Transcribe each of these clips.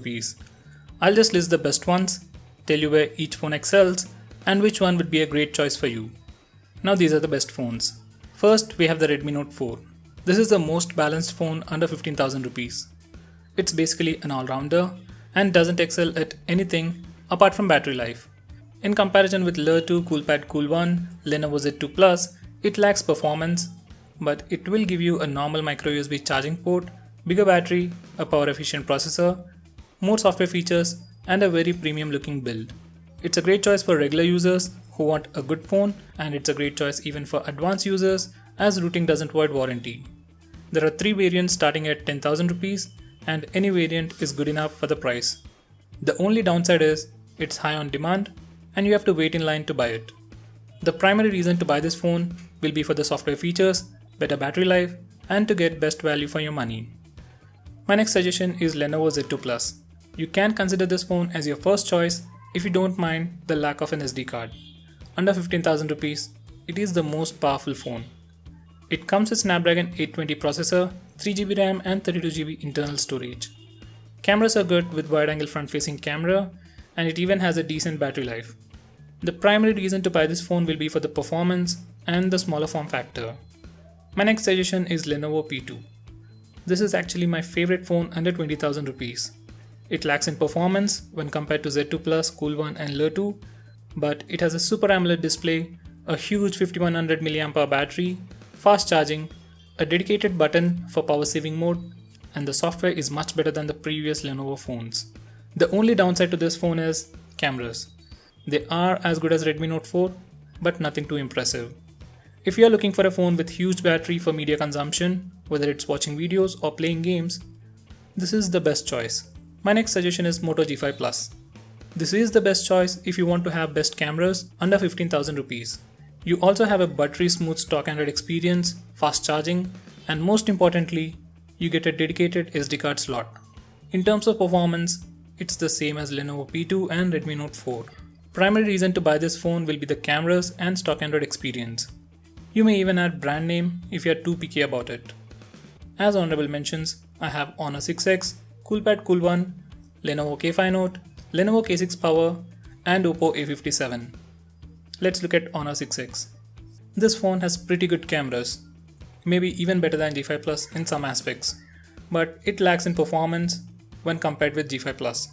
rupees. I'll just list the best ones, tell you where each phone excels, and which one would be a great choice for you. Now these are the best phones. First, we have the Redmi Note 4. This is the most balanced phone under 15,000 rupees. It's basically an all-rounder and doesn't excel at anything apart from battery life. In comparison with Lenovo 2, Coolpad Cool1, Lenovo Z2 Plus, it lacks performance, but it will give you a normal micro USB charging port, bigger battery, a power efficient processor, more software features, and a very premium looking build. It's a great choice for regular users who want a good phone, and it's a great choice even for advanced users as routing doesn't void warranty. There are 3 variants starting at 10,000 rupees, and any variant is good enough for the price. The only downside is it's high on demand and you have to wait in line to buy it. The primary reason to buy this phone will be for the software features, better battery life, and to get best value for your money. My next suggestion is Lenovo Z2 Plus. You can consider this phone as your first choice if you don't mind the lack of an SD card. Under 15,000 rupees, it is the most powerful phone. It comes with Snapdragon 820 processor, 3GB RAM and 32GB internal storage. Cameras are good with wide-angle front-facing camera, and it even has a decent battery life. The primary reason to buy this phone will be for the performance and the smaller form factor. My next suggestion is Lenovo P2. This is actually my favorite phone under 20,000 rupees. It lacks in performance when compared to Z2 Plus, Cool1 and Lenovo 2, but it has a Super AMOLED display, a huge 5100 mAh battery, fast charging, a dedicated button for power saving mode, and the software is much better than the previous Lenovo phones. The only downside to this phone is cameras. They are as good as Redmi Note 4, but nothing too impressive. If you are looking for a phone with huge battery for media consumption, whether it's watching videos or playing games, this is the best choice. My next suggestion is Moto G5 Plus. This is the best choice if you want to have best cameras under 15,000 rupees. You also have a buttery smooth stock Android experience, fast charging, and most importantly, you get a dedicated SD card slot. In terms of performance, it's the same as Lenovo P2 and Redmi Note 4. Primary reason to buy this phone will be the cameras and stock Android experience. You may even add brand name if you are too picky about it. As honorable mentions, I have Honor 6X, Coolpad Cool1, Lenovo K5 Note, Lenovo K6 Power, and Oppo A57. Let's look at Honor 6X. This phone has pretty good cameras, maybe even better than G5 Plus in some aspects, but it lacks in performance when compared with G5 Plus.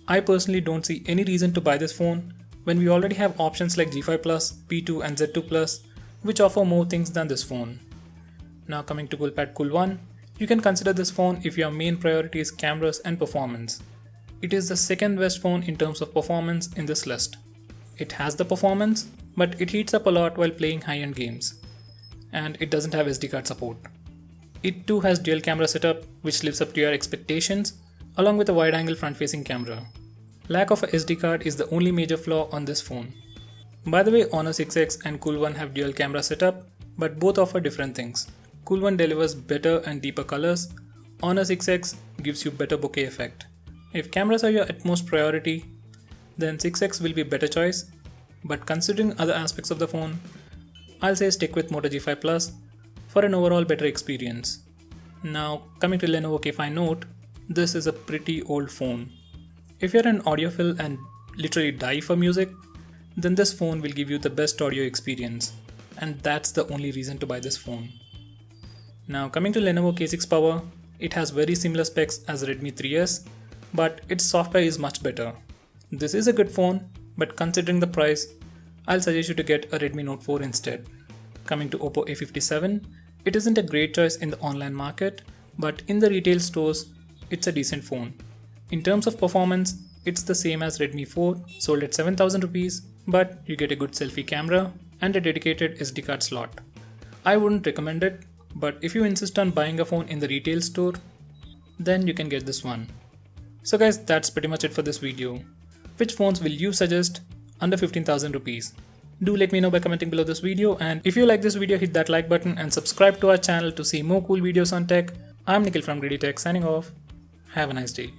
I personally don't see any reason to buy this phone when we already have options like G5 Plus, P2 and Z2 Plus, which offer more things than this phone. Now coming to Coolpad Cool1, you can consider this phone if your main priority is cameras and performance. It is the second best phone in terms of performance in this list. It has the performance, but it heats up a lot while playing high-end games. And it doesn't have SD card support. It too has dual camera setup which lives up to your expectations, along with a wide-angle front-facing camera. Lack of a SD card is the only major flaw on this phone. By the way, Honor 6X and Cool1 have dual camera setup, but both offer different things. Cool1 delivers better and deeper colors. Honor 6X gives you better bokeh effect. If cameras are your utmost priority, then 6X will be a better choice, but considering other aspects of the phone, I'll say stick with Moto G5 Plus for an overall better experience. Now coming to Lenovo K5 Note, this is a pretty old phone. If you're an audiophile and literally die for music, then this phone will give you the best audio experience, and that's the only reason to buy this phone. Now coming to Lenovo K6 Power, it has very similar specs as Redmi 3S, but its software is much better. This is a good phone, but considering the price, I'll suggest you to get a Redmi Note 4 instead. Coming to Oppo A57, it isn't a great choice in the online market, but in the retail stores, it's a decent phone. In terms of performance, it's the same as Redmi 4, sold at 7,000 rupees, but you get a good selfie camera and a dedicated SD card slot. I wouldn't recommend it, but if you insist on buying a phone in the retail store, then you can get this one. So guys, that's pretty much it for this video. Which phones will you suggest under 15,000 rupees? Do let me know by commenting below this video, and if you like this video, hit that like button and subscribe to our channel to see more cool videos on tech. I'm Nikhil from Greedy Tech signing off. Have a nice day.